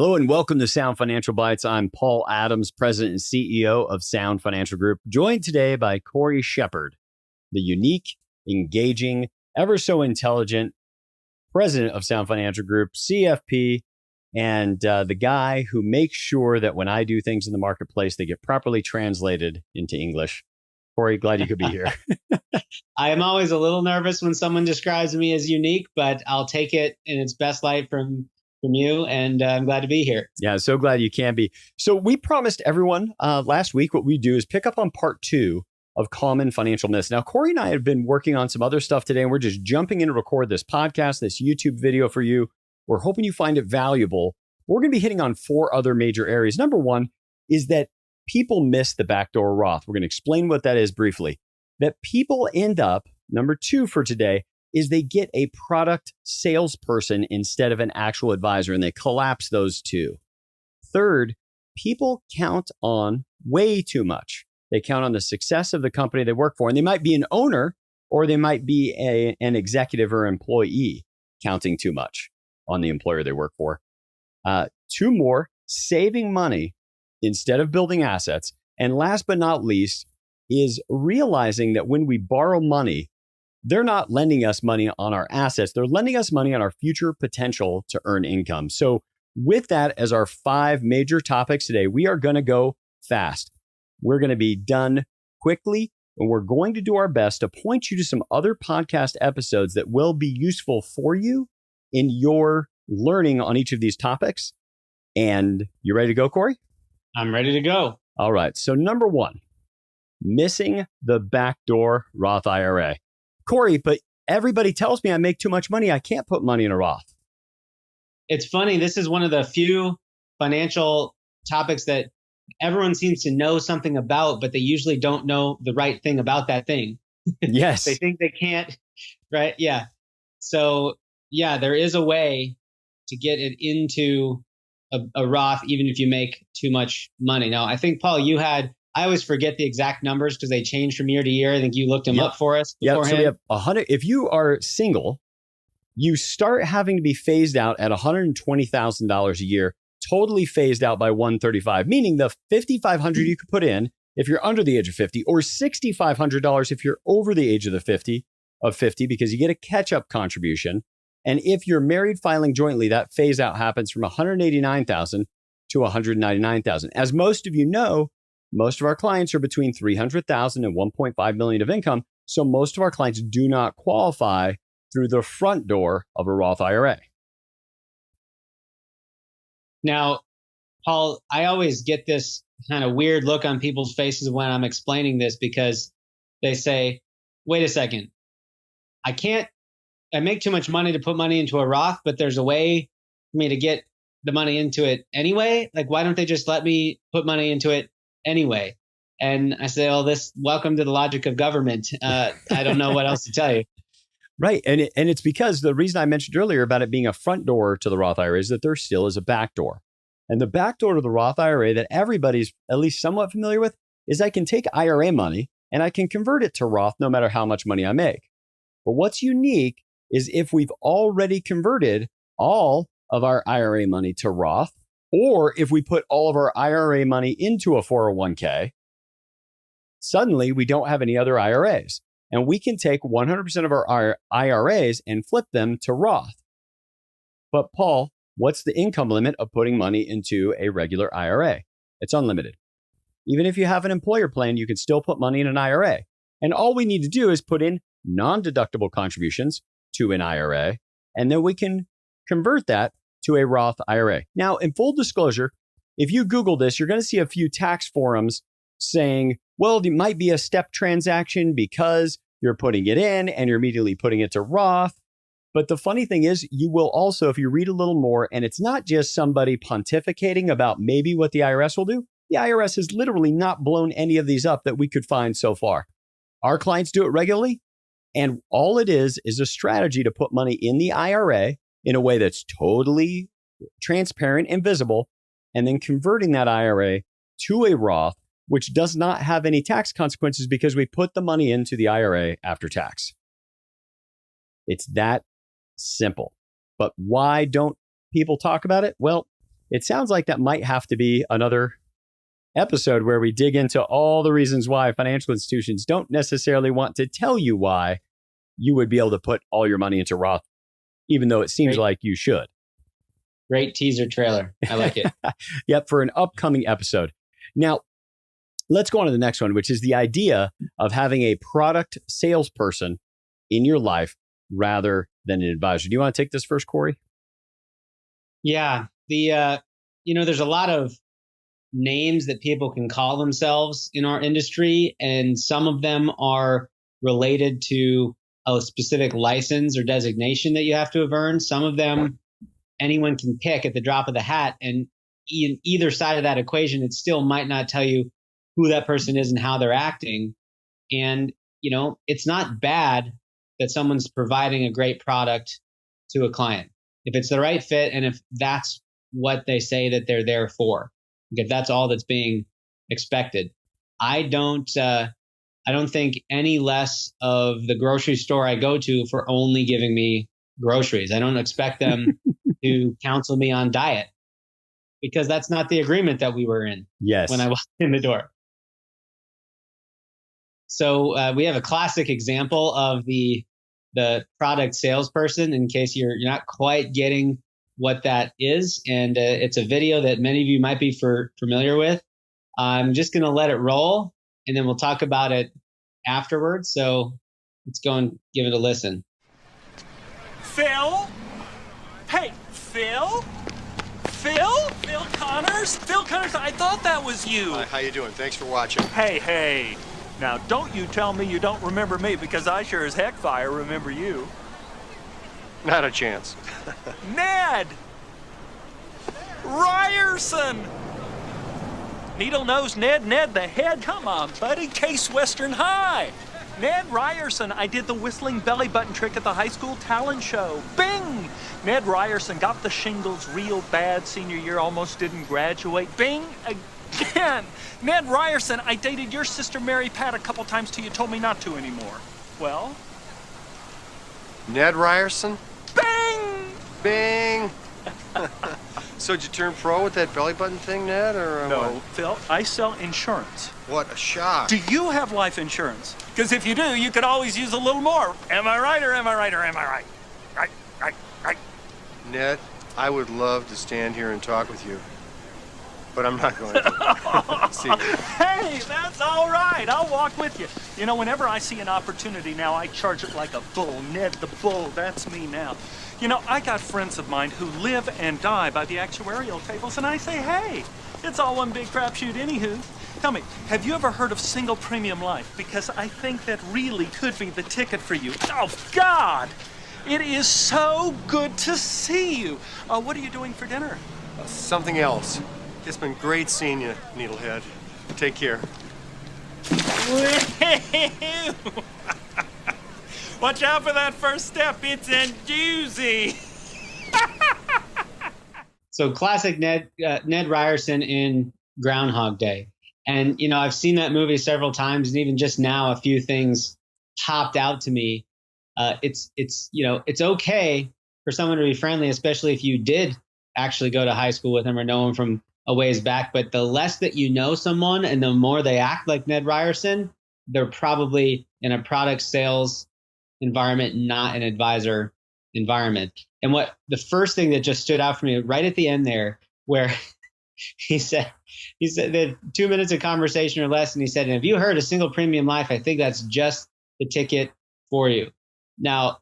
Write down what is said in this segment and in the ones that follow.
Hello and welcome to Sound Financial Bites. I'm Paul Adams, President and CEO of Sound Financial Group, joined today by Cory Shepard, the unique, engaging, ever so intelligent President of Sound Financial Group, CFP, and the guy who makes sure that when I do things in the marketplace, they get properly translated into English. Cory, glad you could be here. I am always a little nervous when someone describes me as unique, but I'll take it in its best light from you, and I'm glad to be here. Yeah, so glad you can be. So we promised everyone last week what we do is pick up on part 2 of common financial myths. Now, Cory and I have been working on some other stuff today, and we're just jumping in to record this podcast, this YouTube video for you. We're hoping you find it valuable. We're going to be hitting on 4 other major areas. Number 1 is that people miss the backdoor Roth. We're going to explain what that is briefly. That people end up, number 2 for today, is they get a product salesperson instead of an actual advisor, and they collapse those two. Third, people count on way too much. They count on the success of the company they work for, and they might be an owner or they might be an executive or employee counting too much on the employer they work for. 2 more, saving money instead of building assets. And last but not least is realizing that when we borrow money, they're not lending us money on our assets. They're lending us money on our future potential to earn income. So with that as our 5 major topics today, we are going to go fast. We're going to be done quickly, and we're going to do our best to point you to some other podcast episodes that will be useful for you in your learning on each of these topics. And you ready to go, Cory? I'm ready to go. All right. So number 1, missing the backdoor Roth IRA. Cory, but everybody tells me I make too much money. I can't put money in a Roth. It's funny. This is one of the few financial topics that everyone seems to know something about, but they usually don't know the right thing about that thing. Yes. They think they can't, right? Yeah. So yeah, there is a way to get it into a Roth, even if you make too much money. Now, I think, Paul, I always forget the exact numbers because they change from year to year. I think you looked them up for us beforehand. So we have 100. If you are single, you start having to be phased out at $120,000 a year, totally phased out by 135, meaning the $5,500 you could put in if you're under the age of 50, or $6,500 if you're over the age of 50, because you get a catch-up contribution. And if you're married filing jointly, that phase out happens from $189,000 to $199,000. As most of you know, most of our clients are between $300,000 and $1.5 million of income. So most of our clients do not qualify through the front door of a Roth IRA. Now, Paul, I always get this kind of weird look on people's faces when I'm explaining this, because they say, wait a second, I make too much money to put money into a Roth, but there's a way for me to get the money into it anyway. Like, why don't they just let me put money into it anyway? And I say, oh, welcome to the logic of government. I don't know what else to tell you. Right. And it's because the reason I mentioned earlier about it being a front door to the Roth IRA is that there still is a back door. And the back door to the Roth IRA that everybody's at least somewhat familiar with is I can take IRA money and I can convert it to Roth no matter how much money I make. But what's unique is if we've already converted all of our IRA money to Roth, or if we put all of our IRA money into a 401k, suddenly we don't have any other IRAs. And we can take 100% of our IRAs and flip them to Roth. But Paul, what's the income limit of putting money into a regular IRA? It's unlimited. Even if you have an employer plan, you can still put money in an IRA. And all we need to do is put in non-deductible contributions to an IRA, and then we can convert that to a Roth IRA. Now, in full disclosure, if you Google this, you're going to see a few tax forums saying, well, it might be a step transaction because you're putting it in and you're immediately putting it to Roth. But the funny thing is, you will also, if you read a little more, and it's not just somebody pontificating about maybe what the IRS will do, the IRS has literally not blown any of these up that we could find so far. Our clients do it regularly, and all it is a strategy to put money in the IRA in a way that's totally transparent and visible, and then converting that IRA to a Roth, which does not have any tax consequences because we put the money into the IRA after tax. It's that simple. But why don't people talk about it? Well, it sounds like that might have to be another episode where we dig into all the reasons why financial institutions don't necessarily want to tell you why you would be able to put all your money into Roth, even though it seems like you should. Great teaser trailer. I like it. Yep, for an upcoming episode. Now, let's go on to the next one, which is the idea of having a product salesperson in your life rather than an advisor. Do you want to take this first, Cory? Yeah. There's a lot of names that people can call themselves in our industry, and some of them are related to a specific license or designation that you have to have earned. Some of them anyone can pick at the drop of the hat, and in either side of that equation, it still might not tell you who that person is and how they're acting. And, it's not bad that someone's providing a great product to a client. If it's the right fit, and if that's what they say that they're there for, if that's all that's being expected. I don't think any less of the grocery store I go to for only giving me groceries. I don't expect them to counsel me on diet, because that's not the agreement that we were in when I walked in the door. So we have a classic example of the product salesperson, in case you're not quite getting what that is. And it's a video that many of you might be familiar with. I'm just going to let it roll, and then we'll talk about it afterwards. So let's go and give it a listen. Phil? Hey, Phil? Phil Connors? Phil Connors, I thought that was you. Hi, how you doing? Thanks for watching. Hey. Now, don't you tell me you don't remember me, because I sure as heck fire remember you. Not a chance. Ned Ryerson! Needle-nosed Ned the head. Come on, buddy. Case Western High. Ned Ryerson. I did the whistling belly button trick at the high school talent show. Bing! Ned Ryerson got the shingles real bad senior year, almost didn't graduate. Bing! Again! Ned Ryerson. I dated your sister Mary Pat a couple times till you told me not to anymore. Well? Ned Ryerson? Bing! Bing! So did you turn pro with that belly button thing, Ned, or No, what? Phil, I sell insurance. What a shock. Do you have life insurance? Because if you do, you could always use a little more. Am I right or am I right or am I right? Right. Ned, I would love to stand here and talk with you, but I'm not going to. See. Hey, that's all right. I'll walk with you. Whenever I see an opportunity now, I charge it like a bull. Ned the Bull, that's me now. I got friends of mine who live and die by the actuarial tables, and I say, hey, it's all one big crapshoot anywho. Tell me, have you ever heard of single premium life? Because I think that really could be the ticket for you. Oh, God! It is so good to see you. What are you doing for dinner? Something else. It's been great seeing you, Needlehead. Take care. Watch out for that first step. It's a doozy. So classic Ned Ryerson in Groundhog Day. And, I've seen that movie several times, and even just now, a few things popped out to me. It's okay for someone to be friendly, especially if you did actually go to high school with him or know him from a ways back. But the less that you know someone and the more they act like Ned Ryerson, they're probably in a product sales environment, not an advisor environment. And what the first thing that just stood out for me right at the end there, where he said that 2 minutes of conversation or less, and he said, and have you heard a single premium life? I think that's just the ticket for you. Now,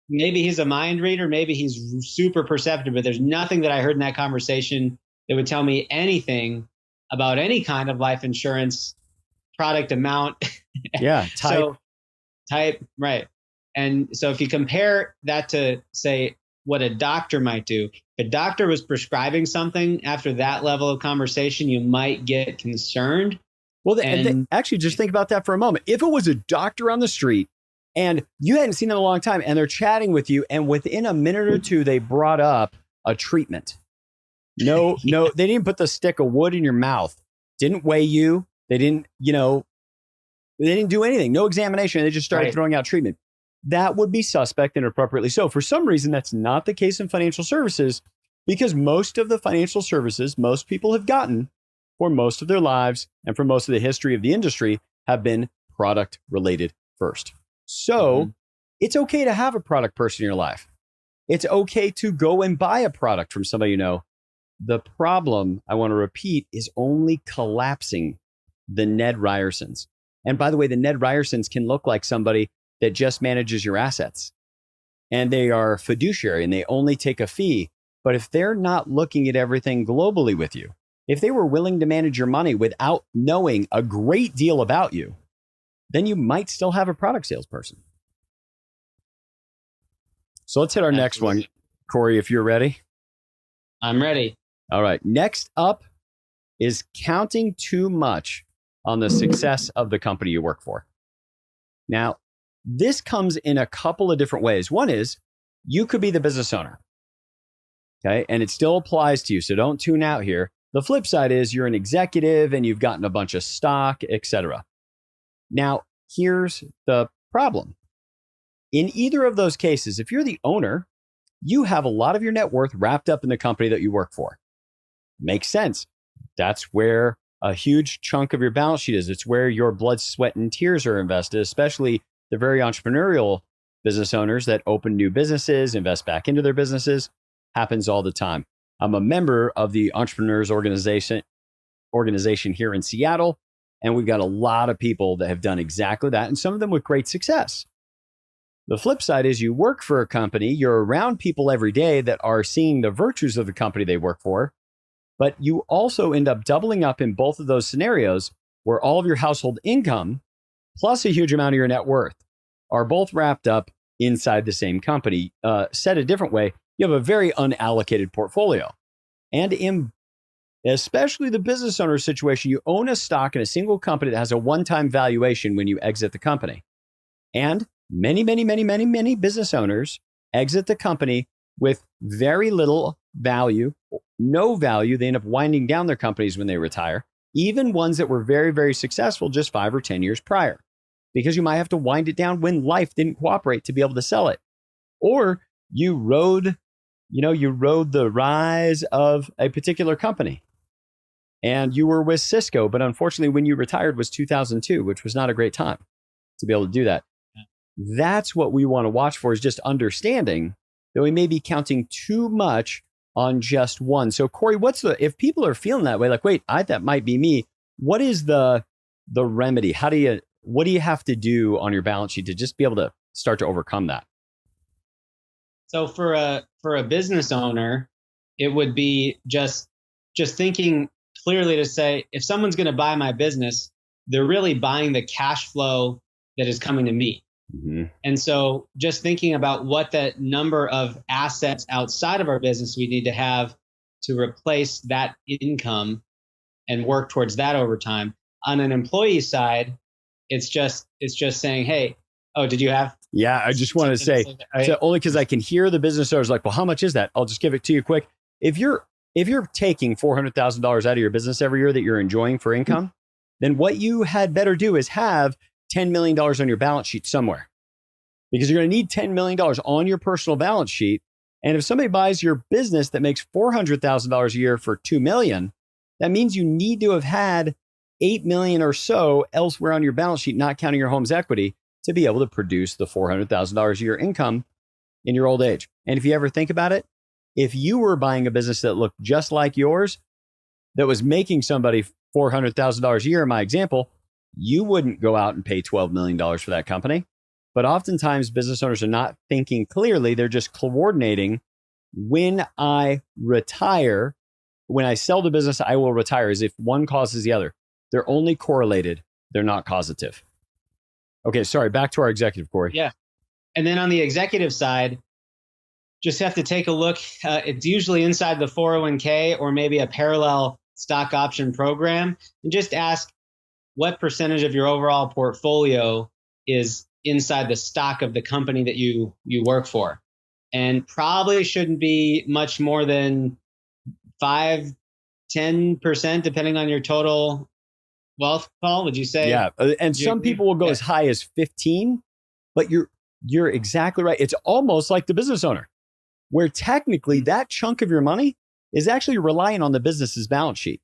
maybe he's a mind reader, maybe he's super perceptive, but there's nothing that I heard in that conversation that would tell me anything about any kind of life insurance product amount. Yeah, type, right. And so if you compare that to, say, what a doctor might do, if a doctor was prescribing something after that level of conversation, you might get concerned. Well, actually, just think about that for a moment. If it was a doctor on the street and you hadn't seen them in a long time and they're chatting with you, and within a minute or two, they brought up a treatment. No, they didn't put the stick of wood in your mouth, didn't weigh you. They didn't, they didn't do anything. No examination. They just started throwing out treatment. That would be suspect, and appropriately so. For some reason, that's not the case in financial services. Because most of the financial services most people have gotten for most of their lives and for most of the history of the industry have been product related first. So it's okay to have a product person in your life. It's okay to go and buy a product from somebody you know. The problem, I want to repeat, is only collapsing the Ned Ryersons. And by the way, the Ned Ryersons can look like somebody that just manages your assets. And they are fiduciary and they only take a fee. But if they're not looking at everything globally with you, if they were willing to manage your money without knowing a great deal about you, then you might still have a product salesperson. So let's hit our next one. Cory, if you're ready. I'm ready. All right. Next up is counting too much on the success of the company you work for. Now, this comes in a couple of different ways. One is you could be the business owner. Okay. And it still applies to you. So don't tune out here. The flip side is you're an executive and you've gotten a bunch of stock, etc. Now, here's the problem. In either of those cases, if you're the owner, you have a lot of your net worth wrapped up in the company that you work for. Makes sense. That's where a huge chunk of your balance sheet is. It's where your blood, sweat, and tears are invested, especially the very entrepreneurial business owners that open new businesses, invest back into their businesses. Happens all the time. I'm a member of the Entrepreneurs Organization here in Seattle, and we've got a lot of people that have done exactly that, and some of them with great success. The flip side is you work for a company, you're around people every day that are seeing the virtues of the company they work for, but you also end up doubling up in both of those scenarios where all of your household income plus a huge amount of your net worth are both wrapped up inside the same company. Said a different way, you have a very unallocated portfolio. And in especially the business owner situation, you own a stock in a single company that has a one-time valuation when you exit the company. And many business owners exit the company with very little value, no value. They end up winding down their companies when they retire, even ones that were very, very successful just 5 or 10 years prior, because you might have to wind it down when life didn't cooperate to be able to sell it. Or you rode the rise of a particular company and you were with Cisco, but unfortunately when you retired was 2002, which was not a great time to be able to do that. That's what we want to watch for, is just understanding that we may be counting too much on just one. So Cory, if people are feeling that way, like, wait, that might be me. What is the remedy? What do you have to do on your balance sheet to just be able to start to overcome that? So for a business owner, it would be just thinking clearly to say, if someone's going to buy my business, they're really buying the cash flow that is coming to me. Mm-hmm. And so just thinking about what that number of assets outside of our business we need to have to replace that income and work towards that over time. On an employee side, it's just saying, hey, oh, did you have? Yeah, I just want to say, so only because I can hear the business owners like, well, how much is that? I'll just give it to you quick. If you're taking $400,000 out of your business every year that you're enjoying for income, then what you had better do is have $10 million on your balance sheet somewhere, because you're going to need $10 million on your personal balance sheet. And if somebody buys your business that makes $400,000 a year for $2 million, that means you need to have had $8 million or so elsewhere on your balance sheet, not counting your home's equity, to be able to produce the $400,000 a year income in your old age. And if you ever think about it, if you were buying a business that looked just like yours, that was making somebody $400,000 a year, in my example, you wouldn't go out and pay $12 million for that company. But oftentimes business owners are not thinking clearly. They're just coordinating. When I retire, when I sell the business, I will retire, as if one causes the other. They're only correlated. They're not causative. Okay, sorry, back to our executive, Cory. Yeah. And then on the executive side, just have to take a look. It's usually inside the 401k or maybe a parallel stock option program, and just ask what percentage of your overall portfolio is inside the stock of the company that you work for. And probably shouldn't be much more than 5-10%, depending on your total wealth, Paul, would you say? Yeah. And some people will go as high as 15, but you're exactly right. It's almost like the business owner. where technically that chunk of your money is actually relying on the business's balance sheet.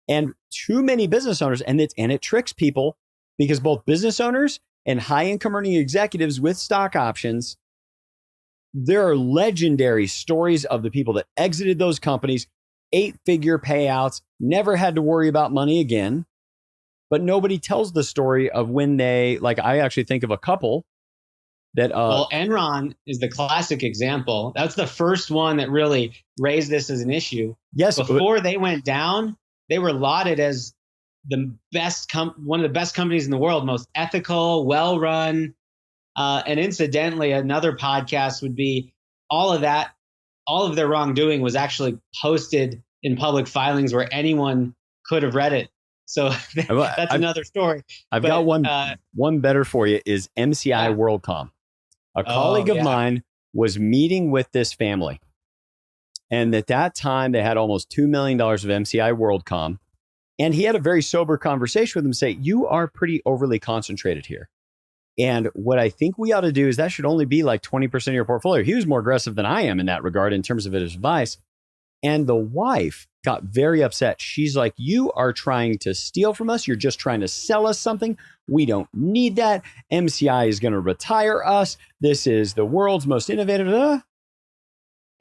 And too many business owners, and it tricks people, because both business owners and high income earning executives with stock options, there are legendary stories of the people that exited those companies, 8-figure payouts, never had to worry about money again. But nobody tells the story of when they, like, I actually think of a couple that. Well, Enron is the classic example. That's the first one that really raised this as an issue. Yes. Before they went down, they were lauded as the best, one of the best companies in the world, most ethical, well-run. And incidentally, another podcast would be all of that, all of their wrongdoing was actually posted in public filings where anyone could have read it. So that's another story. I've got one better for you is MCI WorldCom. A colleague of mine was meeting with this family. And at that time, they had almost $2 million of MCI WorldCom. And he had a very sober conversation with him, say, you are pretty overly concentrated here. And what I think we ought to do is that should only be like 20% of your portfolio. He was more aggressive than I am in that regard in terms of his advice. And the wife got very upset. She's like, you are trying to steal from us. You're just trying to sell us something. We don't need that. MCI is going to retire us. This is the world's most innovative.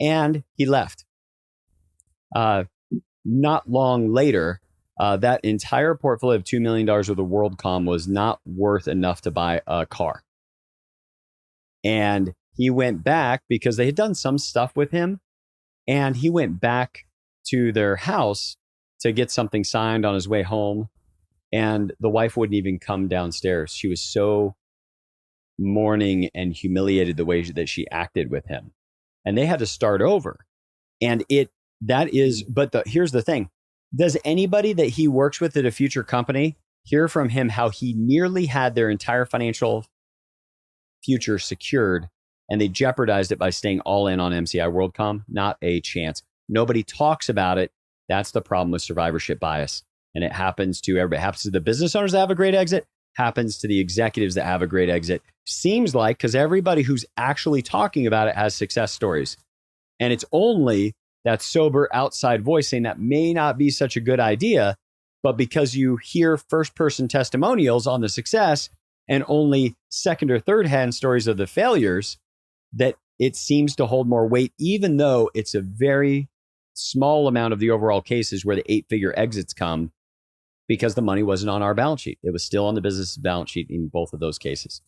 And he left. Not long later, that entire portfolio of $2 million worth of WorldCom was not worth enough to buy a car. And he went back because they had done some stuff with him. And he went back to their house to get something signed on his way home. And the wife wouldn't even come downstairs. She was so mourning and humiliated the way that she acted with him. And they had to start over. And here's the thing. Does anybody that he works with at a future company hear from him how he nearly had their entire financial future secured and they jeopardized it by staying all in on MCI WorldCom? Not a chance. Nobody talks about it. That's the problem with survivorship bias. And it happens to everybody. It happens to the business owners that have a great exit, happens to the executives that have a great exit. Seems like because everybody who's actually talking about it has success stories. And it's only that sober outside voice saying that may not be such a good idea, but because you hear first-person testimonials on the success and only second or third-hand stories of the failures, that it seems to hold more weight, even though it's a very small amount of the overall cases where the 8-figure exits come because the money wasn't on our balance sheet. It was still on the business's balance sheet in both of those cases.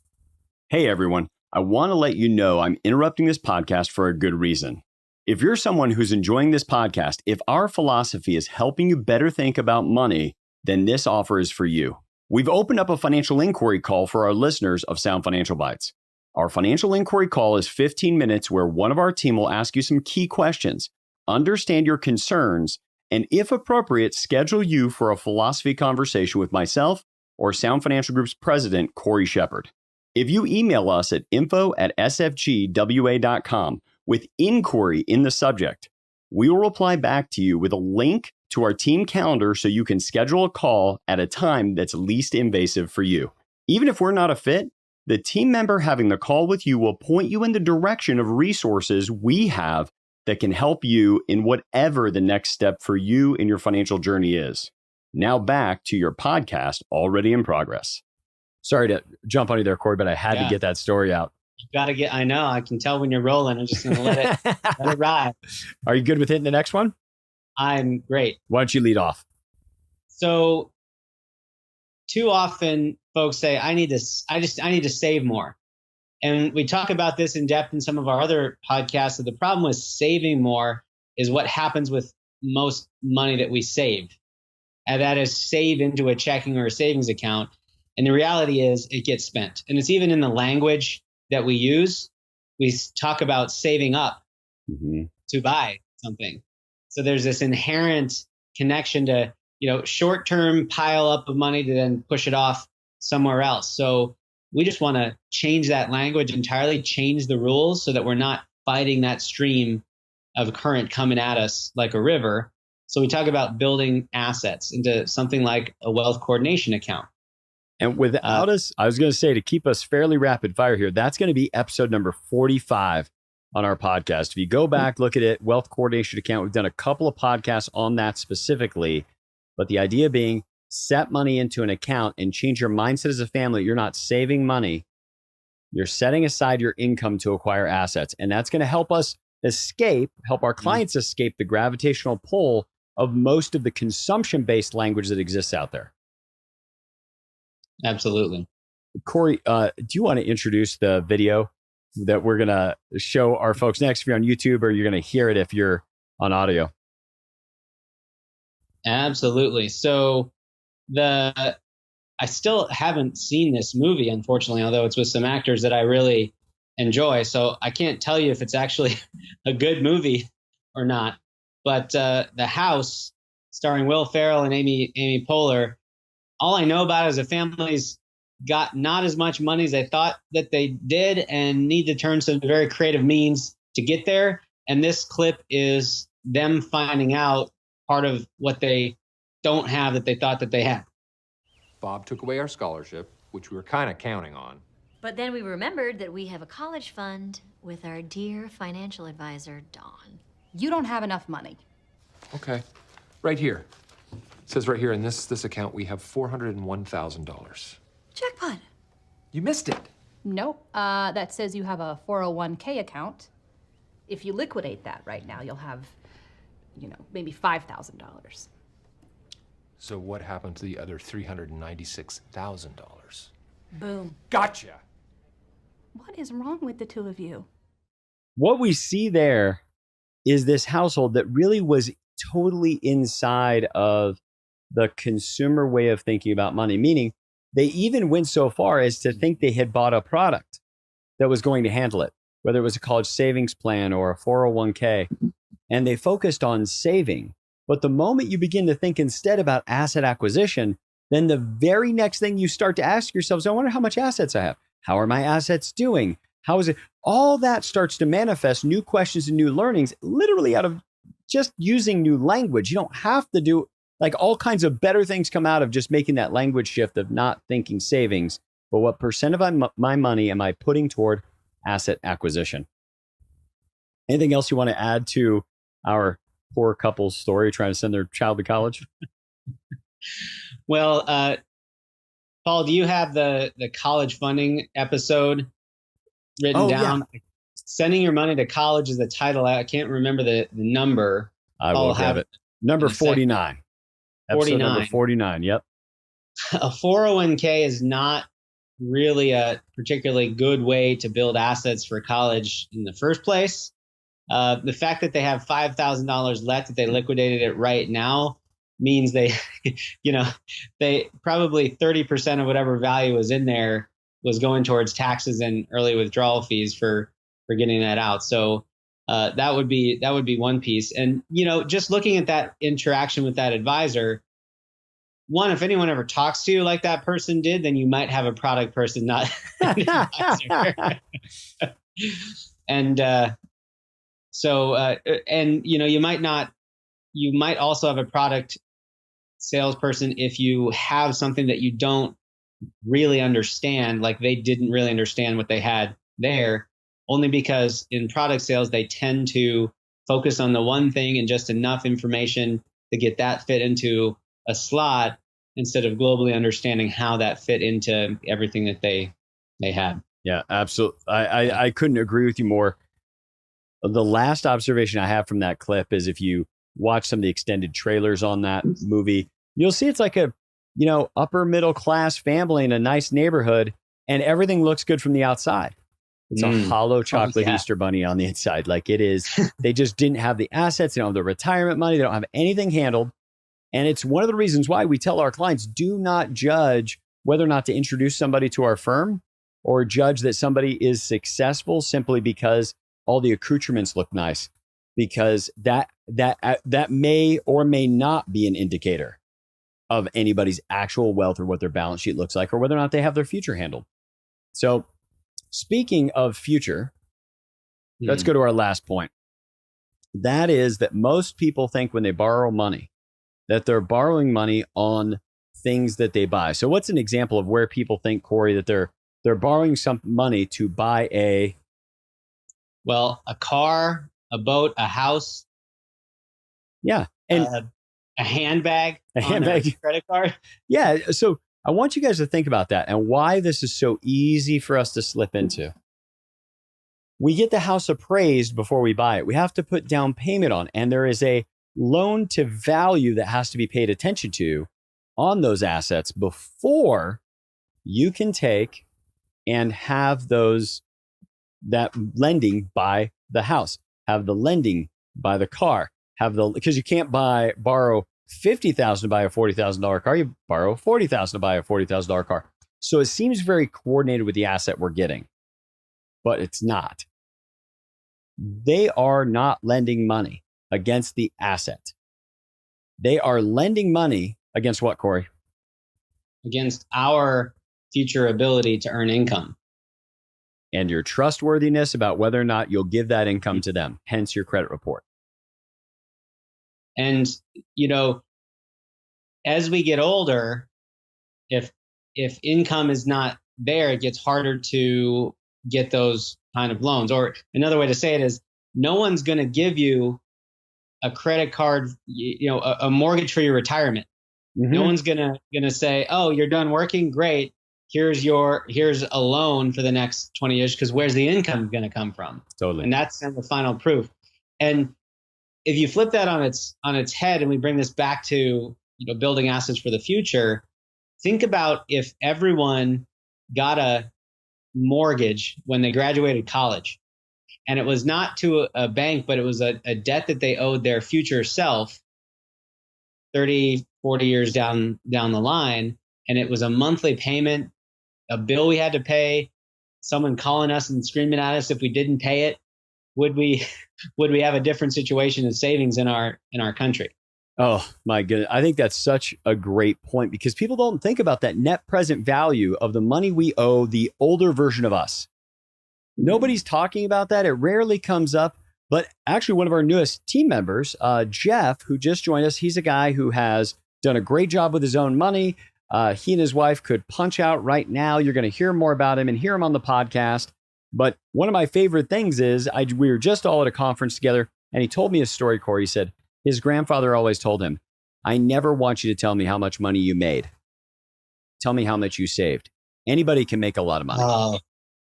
Hey, everyone. I want to let you know I'm interrupting this podcast for a good reason. If you're someone who's enjoying this podcast, if our philosophy is helping you better think about money, then this offer is for you. We've opened up a financial inquiry call for our listeners of Sound Financial Bites. Our financial inquiry call is 15 minutes where one of our team will ask you some key questions, understand your concerns, and if appropriate, schedule you for a philosophy conversation with myself or Sound Financial Group's president, Cory Shepard. If you email us at info@sfgwa.com with inquiry in the subject, we will reply back to you with a link to our team calendar so you can schedule a call at a time that's least invasive for you. Even if we're not a fit, the team member having the call with you will point you in the direction of resources we have that can help you in whatever the next step for you in your financial journey is. Now back to your podcast already in progress. Sorry to jump on you there, Cory, but I had to get that story out. You got to get, I know, I can tell when you're rolling. I'm just going to let it ride. Are you good with hitting the next one? I'm great. Why don't you lead off? So too often folks say, I need to save more. And we talk about this in depth in some of our other podcasts. So the problem with saving more is what happens with most money that we save. And that is save into a checking or a savings account. And the reality is it gets spent. And it's even in the language that we use. We talk about saving up to buy something. So there's this inherent connection to, short-term pile up of money to then push it off somewhere else. So we just want to change that language entirely, change the rules so that we're not fighting that stream of current coming at us like a river. So we talk about building assets into something like a wealth coordination account. And without us, I was going to say, to keep us fairly rapid fire here, that's going to be episode number 45. on our podcast. If you go back, look at it, wealth coordination account, we've done a couple of podcasts on that specifically. But the idea being set money into an account and change your mindset as a family. You're not saving money. You're setting aside your income to acquire assets. And that's going to help us help our clients escape the gravitational pull of most of the consumption-based language that exists out there. Absolutely. Cory, do you want to introduce the video that we're going to show our folks next? If you're on YouTube, or you're going to hear it if you're on audio. Absolutely. So I still haven't seen this movie, unfortunately, although it's with some actors that I really enjoy. So I can't tell you if it's actually a good movie or not. But The House, starring Will Ferrell and Amy Poehler, all I know about is the family's got not as much money as they thought that they did and need to turn some very creative means to get there. And this clip is them finding out part of what they don't have that they thought that they had. Bob took away our scholarship, which we were kind of counting on. But then we remembered that we have a college fund with our dear financial advisor, Dawn. You don't have enough money. Okay, right here. It says right here in this account we have $401,000. Jackpot. You missed it. Nope. That says you have a 401k account. If you liquidate that right now, you'll have, maybe $5,000. So what happened to the other $396,000? Boom. Gotcha. What is wrong with the two of you? What we see there is this household that really was totally inside of the consumer way of thinking about money, meaning they even went so far as to think they had bought a product that was going to handle it, whether it was a college savings plan or a 401k, and they focused on saving. But the moment you begin to think instead about asset acquisition, then the very next thing you start to ask yourselves, I wonder how much assets I have. How are my assets doing? How is it? All that starts to manifest new questions and new learnings, literally out of just using new language. You don't have to do, like, all kinds of better things come out of just making that language shift of not thinking savings, but what percent of my money am I putting toward asset acquisition? Anything else you want to add to our poor couple's story trying to send their child to college? Well, Paul, do you have the college funding episode written down? Yeah. Sending Your Money to College is the title. I can't remember the number. I will have it. Number 49. 49. Episode number 49. Yep. A 401k is not really a particularly good way to build assets for college in the first place. The fact that they have $5,000 left, that they liquidated it right now, means they probably 30% of whatever value was in there was going towards taxes and early withdrawal fees for getting that out. So that would be one piece. And, just looking at that interaction with that advisor, one, if anyone ever talks to you like that person did, then you might have a product person, not an advisor. And you might also have a product salesperson if you have something that you don't really understand, like they didn't really understand what they had there, only because in product sales, they tend to focus on the one thing and just enough information to get that fit into a slot instead of globally understanding how that fit into everything that they had. Yeah, absolutely. I couldn't agree with you more. The last observation I have from that clip is if you watch some of the extended trailers on that movie, you'll see it's like a, upper middle class family in a nice neighborhood, and everything looks good from the outside. It's a hollow chocolate Easter bunny on the inside. Like it is, they just didn't have the assets. They don't have the retirement money. They don't have anything handled. And it's one of the reasons why we tell our clients, do not judge whether or not to introduce somebody to our firm or judge that somebody is successful simply because all the accoutrements look nice, because that may or may not be an indicator of anybody's actual wealth or what their balance sheet looks like or whether or not they have their future handled. So speaking of future, let's go to our last point. That is that most people think when they borrow money that they're borrowing money on things that they buy. So what's an example of where people think, Cory, that they're borrowing some money to buy a Well, a car, a boat, a house, Yeah. And a handbag, a handbag, a credit card. Yeah. So I want you guys to think about that and why this is so easy for us to slip into. We get the house appraised before we buy it. We have to put down payment on, and there is a loan to value that has to be paid attention to on those assets before you can take and have that lending buy the house, have the lending buy the car, because you can't borrow $50,000 to buy a $40,000 car. You borrow $40,000 to buy a $40,000 car. So it seems very coordinated with the asset we're getting, but it's not. They are not lending money against the asset. They are lending money against what, Cory? Against our future ability to earn income. And your trustworthiness about whether or not you'll give that income to them, hence your credit report. And, as we get older, if income is not there, it gets harder to get those kind of loans. Or another way to say it is, no one's going to give you a credit card, a mortgage for your retirement. Mm-hmm. No one's going to say, oh, you're done working? Great. Here's a loan for the next 20 years, because where's the income going to come from? Totally. And that's kind of the final proof. And if you flip that on its head, and we bring this back to building assets for the future, think about if everyone got a mortgage when they graduated college, and it was not to a bank, but it was a debt that they owed their future self 30, 40 years down the line, and it was a monthly payment, a bill we had to pay, someone calling us and screaming at us if we didn't pay it. Would we have a different situation of savings in our country? Oh my goodness. I think that's such a great point, because people don't think about that net present value of the money we owe the older version of us. Nobody's talking about that. It rarely comes up, but actually one of our newest team members, Jeff, who just joined us, he's a guy who has done a great job with his own money. He and his wife could punch out right now. You're going to hear more about him and hear him on the podcast. But one of my favorite things is we were just all at a conference together, and he told me a story, Cory. He said his grandfather always told him, I never want you to tell me how much money you made. Tell me how much you saved. Anybody can make a lot of money.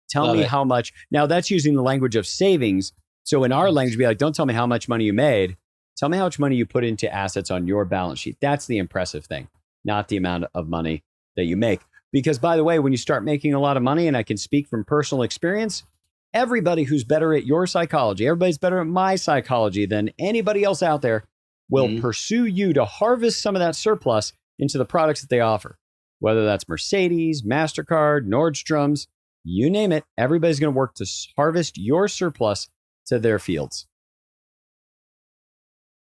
Tell me how much. Now, that's using the language of savings. So in our language, be like, don't tell me how much money you made. Tell me how much money you put into assets on your balance sheet. That's the impressive thing, not the amount of money that you make. Because, by the way, when you start making a lot of money, and I can speak from personal experience, everybody who's better at your psychology, everybody's better at my psychology than anybody else out there, will pursue you to harvest some of that surplus into the products that they offer. Whether that's Mercedes, MasterCard, Nordstrom's, you name it, everybody's going to work to harvest your surplus to their fields.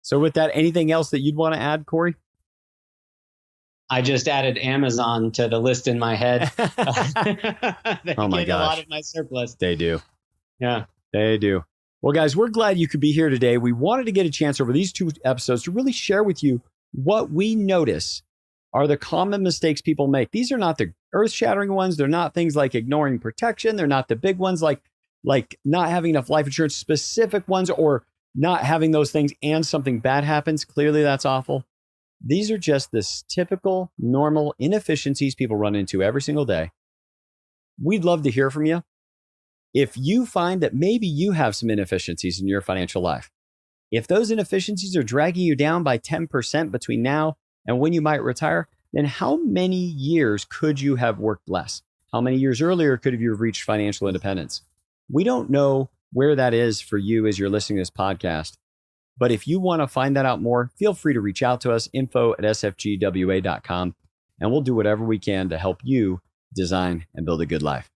So with that, anything else that you'd want to add, Cory? I just added Amazon to the list in my head. They oh my get gosh. a lot of my surplus. They do. Yeah. They do. Well, guys, we're glad you could be here today. We wanted to get a chance over these 2 episodes to really share with you what we notice are the common mistakes people make. These are not the earth-shattering ones. They're not things like ignoring protection. They're not the big ones like not having enough life insurance, specific ones, or not having those things and something bad happens. Clearly, that's awful. These are just this typical, normal inefficiencies people run into every single day. We'd love to hear from you. If you find that maybe you have some inefficiencies in your financial life, if those inefficiencies are dragging you down by 10% between now and when you might retire, then how many years could you have worked less? How many years earlier could you have reached financial independence? We don't know where that is for you as you're listening to this podcast. But if you want to find that out more, feel free to reach out to us, info@sfgwa.com, and we'll do whatever we can to help you design and build a good life.